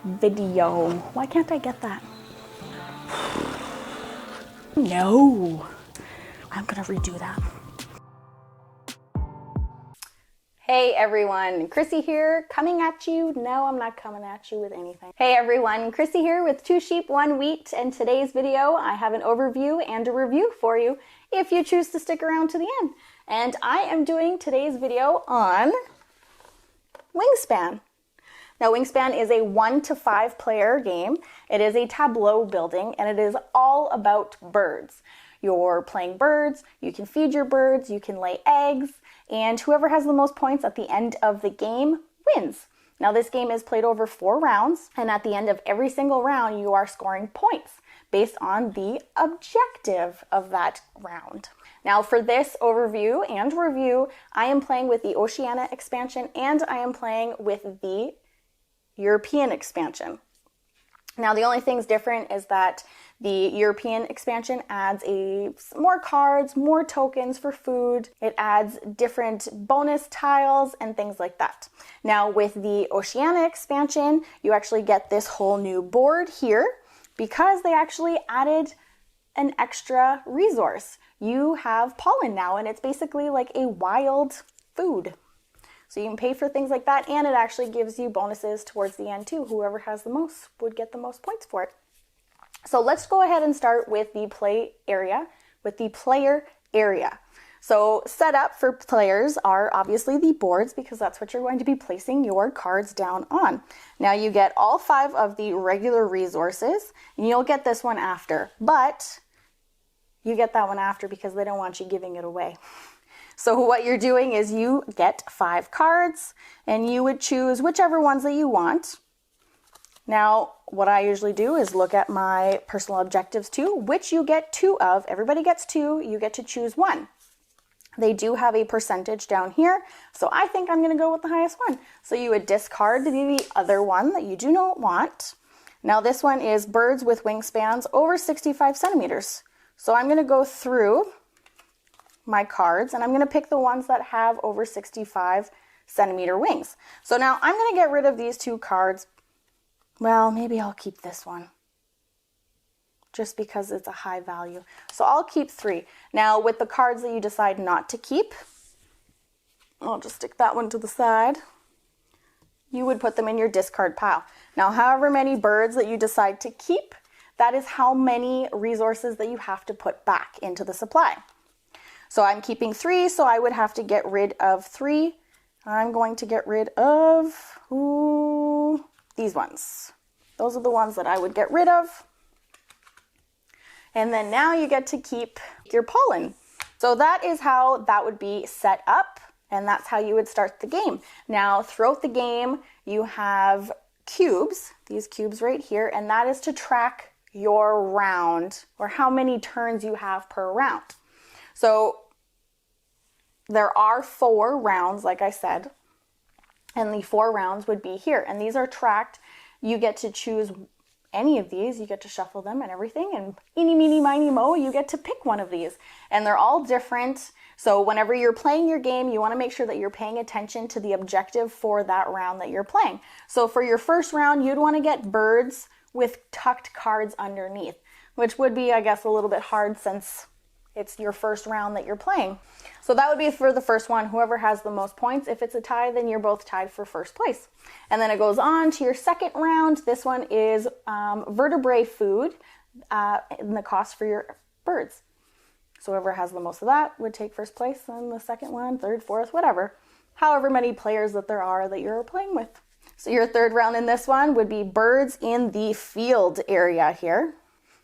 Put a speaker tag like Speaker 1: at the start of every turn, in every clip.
Speaker 1: video. Why can't I get that? No, I'm gonna redo that. Hey everyone, Krissy here, coming at you. No, I'm not coming at you with anything. Hey everyone, Krissy here with 2 sheep, 1 wheat, and today's video I have an overview and a review for you if you choose to stick around to the end. And I am doing today's video on Wingspan. Now Wingspan is a 1 to 5 player game. It is a tableau building and it is all about birds. You're playing birds, you can feed your birds, you can lay eggs, and whoever has the most points at the end of the game wins. Now this game is played over 4 rounds, and at the end of every single round you are scoring points based on the objective of that round. Now for this overview and review, I am playing with the Oceania expansion and I am playing with the European expansion. Now the only things different is that the European expansion adds more cards, more tokens for food. It adds different bonus tiles and things like that. Now with the Oceania expansion, you actually get this whole new board here because they actually added an extra resource. You have pollen now, and it's basically like a wild food. So you can pay for things like that, and it actually gives you bonuses towards the end too. Whoever has the most would get the most points for it. So let's go ahead and start with the player area. So set up for players are obviously the boards, because that's what you're going to be placing your cards down on. Now you get all 5 of the regular resources, and you'll get this one after, but you get that one after because they don't want you giving it away. So what you're doing is you get 5 cards and you would choose whichever ones that you want. Now, what I usually do is look at my personal objectives too, which you get 2 of. Everybody gets 2, you get to choose 1. They do have a percentage down here, so I think I'm gonna go with the highest one. So you would discard the other one that you do not want. Now this one is birds with wingspans over 65 centimeters. So I'm gonna go through my cards, and I'm going to pick the ones that have over 65 centimeter wings. So now I'm going to get rid of these 2 cards. Well, maybe I'll keep this one just because it's a high value. So I'll keep 3. Now with the cards that you decide not to keep, I'll just stick that one to the side. You would put them in your discard pile. Now however many birds that you decide to keep, that is how many resources that you have to put back into the supply. So I'm keeping 3, so I would have to get rid of 3. I'm going to get rid of these ones. Those are the ones that I would get rid of. And then now you get to keep your pollen. So that is how that would be set up, and that's how you would start the game. Now throughout the game, you have cubes, these cubes right here, and that is to track your round, or how many turns you have per round. So there are 4 rounds, like I said, and the 4 rounds would be here, and these are tracked. You get to choose any of these, you get to shuffle them and everything, and eeny, meeny, miny, mo, you get to pick one of these, and they're all different. So whenever you're playing your game, you want to make sure that you're paying attention to the objective for that round that you're playing. So for your first round, you'd want to get birds with tucked cards underneath, which would be, I guess, a little bit hard since it's your first round that you're playing. So that would be for the first one, whoever has the most points. If it's a tie, then you're both tied for first place. And then it goes on to your second round. This one is vertebrate food and the cost for your birds. So whoever has the most of that would take first place, and the second one, third, fourth, whatever. However many players that there are that you're playing with. So your third round in this one would be birds in the field area here.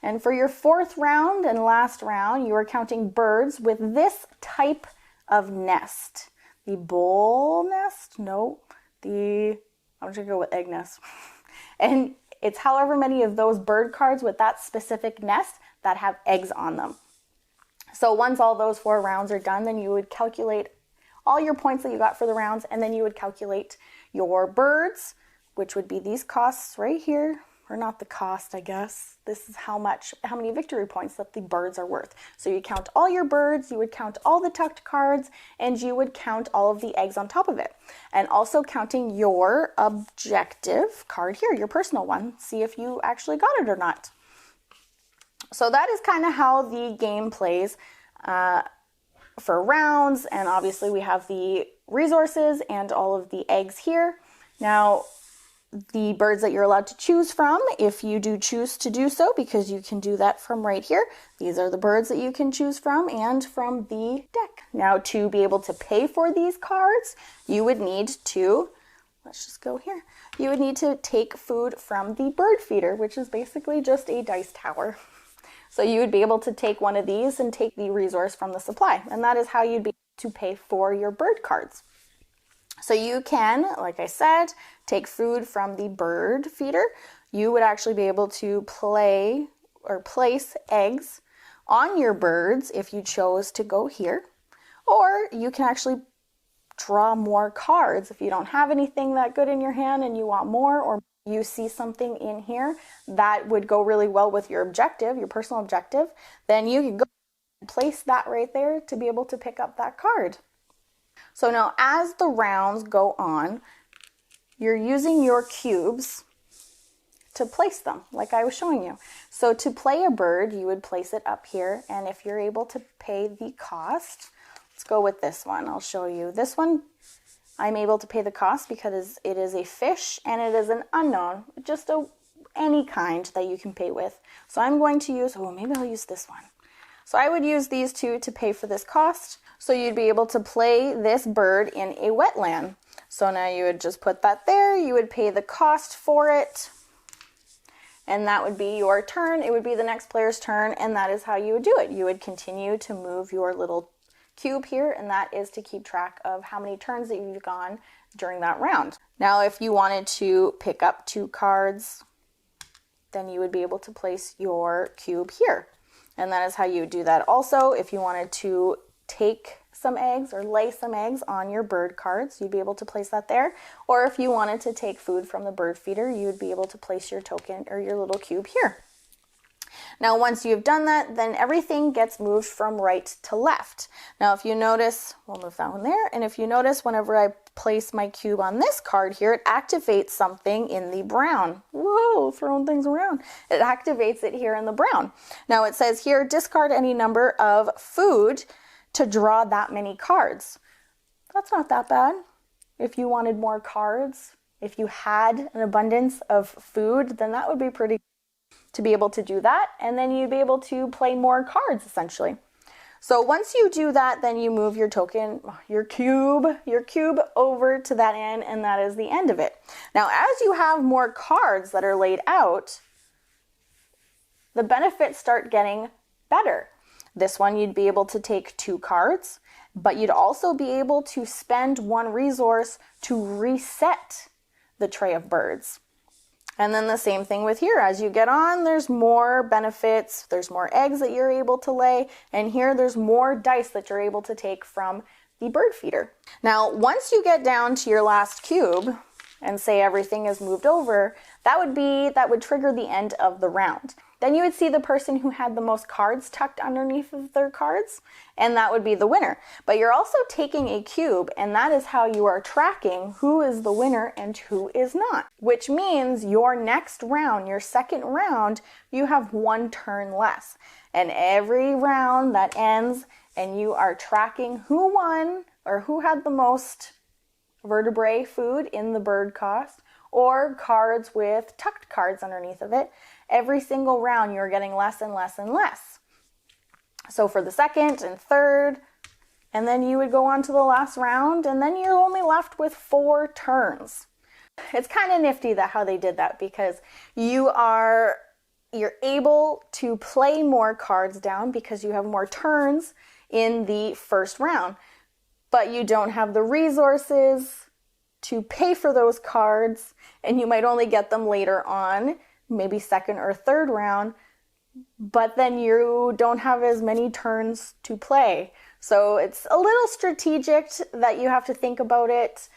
Speaker 1: And for your 4th round and last round, you are counting birds with this type of nest. The bowl nest? No, I'm just gonna go with egg nest. And it's however many of those bird cards with that specific nest that have eggs on them. So once all those 4 rounds are done, then you would calculate all your points that you got for the rounds, and then you would calculate your birds, which would be these costs right here. or not the cost, I guess. This is how many victory points that the birds are worth. So you count all your birds, you would count all the tucked cards, and you would count all of the eggs on top of it. And also counting your objective card here, your personal one, see if you actually got it or not. So that is kind of how the game plays for rounds, and obviously we have the resources and all of the eggs here. Now, the birds that you're allowed to choose from, if you do choose to do so, because you can do that from right here. These are the birds that you can choose from and from the deck. Now, to be able to pay for these cards, you would need to, let's just go here, you would need to take food from the bird feeder, which is basically just a dice tower. So you would be able to take one of these and take the resource from the supply, and that is how you'd be able to pay for your bird cards. So you can, like I said, take food from the bird feeder. You would actually be able to play or place eggs on your birds if you chose to go here. Or you can actually draw more cards if you don't have anything that good in your hand and you want more, or you see something in here that would go really well with your objective, your personal objective, then you can go and place that right there to be able to pick up that card. So now as the rounds go on, you're using your cubes to place them, like I was showing you. So to play a bird, you would place it up here, and if you're able to pay the cost, let's go with this one. I'll show you. This one, I'm able to pay the cost because it is a fish and it is an unknown, just any kind that you can pay with. So I'm going to use, maybe I'll use this one. So I would use these two to pay for this cost. So you'd be able to play this bird in a wetland. So now you would just put that there, you would pay the cost for it, and that would be your turn. It would be the next player's turn, and that is how you would do it. You would continue to move your little cube here, and that is to keep track of how many turns that you've gone during that round. Now, if you wanted to pick up 2 cards, then you would be able to place your cube here. And that is how you would do that. Also, if you wanted to take some eggs or lay some eggs on your bird cards, you'd be able to place that there. Or if you wanted to take food from the bird feeder, you would be able to place your token or your little cube here. Now, once you've done that, then everything gets moved from right to left. Now, if you notice, we'll move that one there. And if you notice, whenever I place my cube on this card here, it activates something in the brown. Whoa, throwing things around. It activates it here in the brown. Now, it says here, discard any number of food to draw that many cards. That's not that bad. If you wanted more cards, if you had an abundance of food, then that would be pretty to be able to do that, and then you'd be able to play more cards essentially. So once you do that, then you move your token, your cube over to that end, and that is the end of it. Now, as you have more cards that are laid out, the benefits start getting better. This one, you'd be able to take 2 cards, but you'd also be able to spend 1 resource to reset the tray of birds. And then the same thing with here. As you get on, there's more benefits, there's more eggs that you're able to lay, and here there's more dice that you're able to take from the bird feeder. Now, once you get down to your last cube, and say everything is moved over, that would trigger the end of the round. Then you would see the person who had the most cards tucked underneath of their cards, and that would be the winner. But you're also taking a cube, and that is how you are tracking who is the winner and who is not. Which means your next round, your second round, you have 1 turn less. And every round that ends and you are tracking who won or who had the most vertebrae food in the bird cost, or cards with tucked cards underneath of it, every single round you're getting less and less and less. So for the second and third, and then you would go on to the last round, and then you're only left with 4 turns. It's kind of nifty that how they did that, because you're able to play more cards down because you have more turns in the first round, but you don't have the resources to pay for those cards, and you might only get them later on, maybe second or third round, but then you don't have as many turns to play. So it's a little strategic that you have to think about it.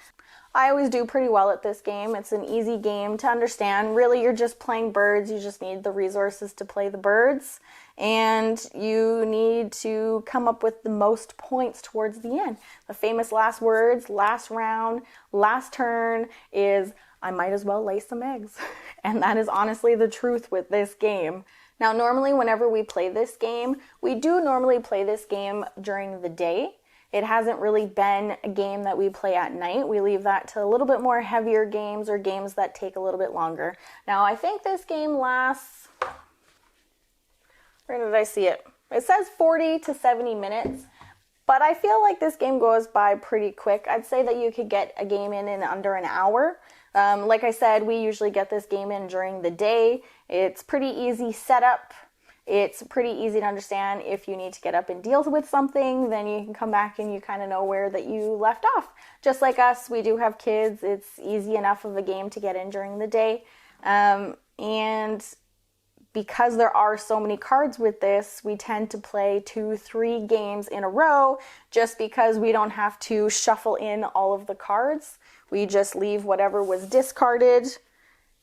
Speaker 1: I always do pretty well at this game. It's an easy game to understand. Really, you're just playing birds. You just need the resources to play the birds. And you need to come up with the most points towards the end. The famous last words, last round, last turn is, I might as well lay some eggs. And that is honestly the truth with this game. Now, normally whenever we play this game, we do normally play this game during the day. It hasn't really been a game that we play at night. We leave that to a little bit more heavier games or games that take a little bit longer. Now, I think this game lasts, where did I see it? It says 40 to 70 minutes, but I feel like this game goes by pretty quick. I'd say that you could get a game in under an hour. Like I said, we usually get this game in during the day. It's pretty easy setup. It's pretty easy to understand. If you need to get up and deal with something, then you can come back and you kind of know where that you left off. Just like us, we do have kids. It's easy enough of a game to get in during the day. And because there are so many cards with this, we tend to play 2-3 games in a row just because we don't have to shuffle in all of the cards. We just leave whatever was discarded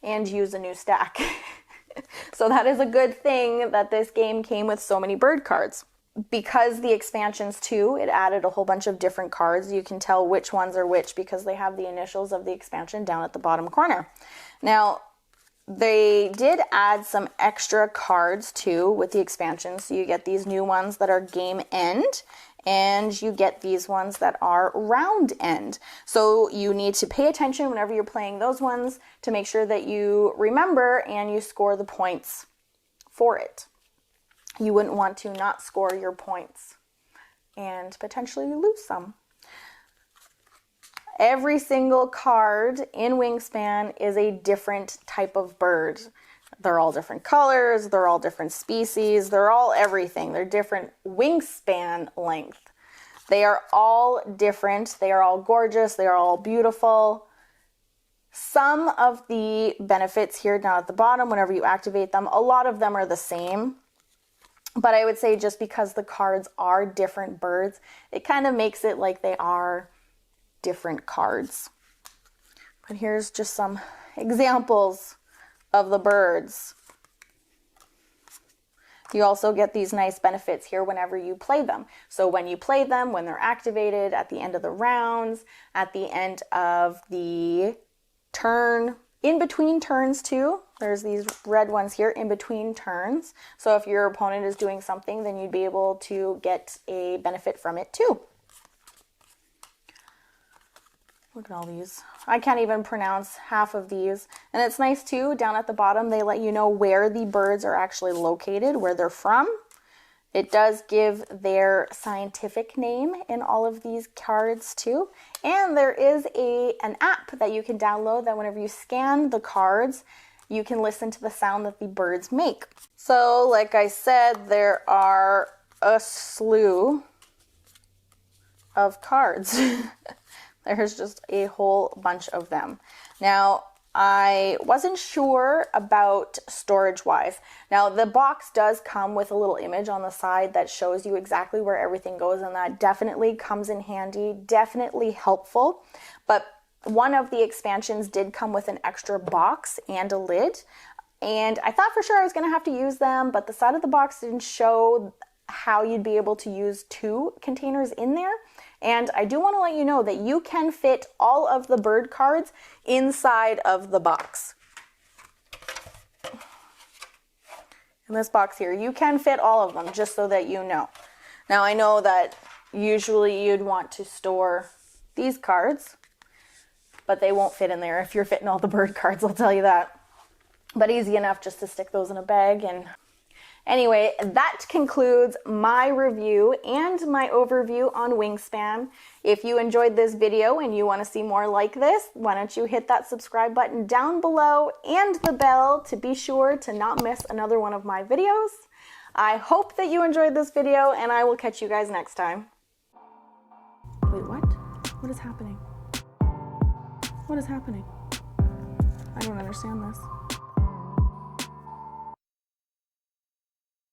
Speaker 1: and use a new stack. So that is a good thing that this game came with so many bird cards. Because the expansions too, it added a whole bunch of different cards. You can tell which ones are which because they have the initials of the expansion down at the bottom corner. Now, they did add some extra cards too with the expansion. So you get these new ones that are game end, and you get these ones that are round end. So you need to pay attention whenever you're playing those ones to make sure that you remember and you score the points for it. You wouldn't want to not score your points and potentially lose some. Every single card in Wingspan is a different type of bird. They're all different colors, they're all different species, they're all everything. They're different wingspan length. They are all different, they are all gorgeous, they are all beautiful. Some of the benefits here down at the bottom, whenever you activate them, a lot of them are the same. But I would say just because the cards are different birds, it kind of makes it like they are different cards. But here's just some examples of the birds. You also get these nice benefits here whenever you play them. So when you play them, when they're activated, at the end of the rounds, at the end of the turn, in between turns too. There's these red ones here in between turns. So if your opponent is doing something, then you'd be able to get a benefit from it too. Look at all these. I can't even pronounce half of these. And it's nice too, down at the bottom, they let you know where the birds are actually located, where they're from. It does give their scientific name in all of these cards too. And there is an app that you can download that whenever you scan the cards, you can listen to the sound that the birds make. So like I said, there are a slew of cards. There's just a whole bunch of them. Now, I wasn't sure about storage-wise. Now, the box does come with a little image on the side that shows you exactly where everything goes, and that definitely comes in handy, definitely helpful. But one of the expansions did come with an extra box and a lid, and I thought for sure I was going to have to use them, but the side of the box didn't show how you'd be able to use 2 containers in there. And I do want to let you know that you can fit all of the bird cards inside of the box. In this box here, you can fit all of them, just so that you know. Now, I know that usually you'd want to store these cards, but they won't fit in there if you're fitting all the bird cards, I'll tell you that. But easy enough just to stick those in a bag. And anyway, that concludes my review and my overview on Wingspan. If you enjoyed this video and you want to see more like this, why don't you hit that subscribe button down below and the bell to be sure to not miss another one of my videos. I hope that you enjoyed this video, and I will catch you guys next time. Wait, what? What is happening? What is happening? I don't understand this.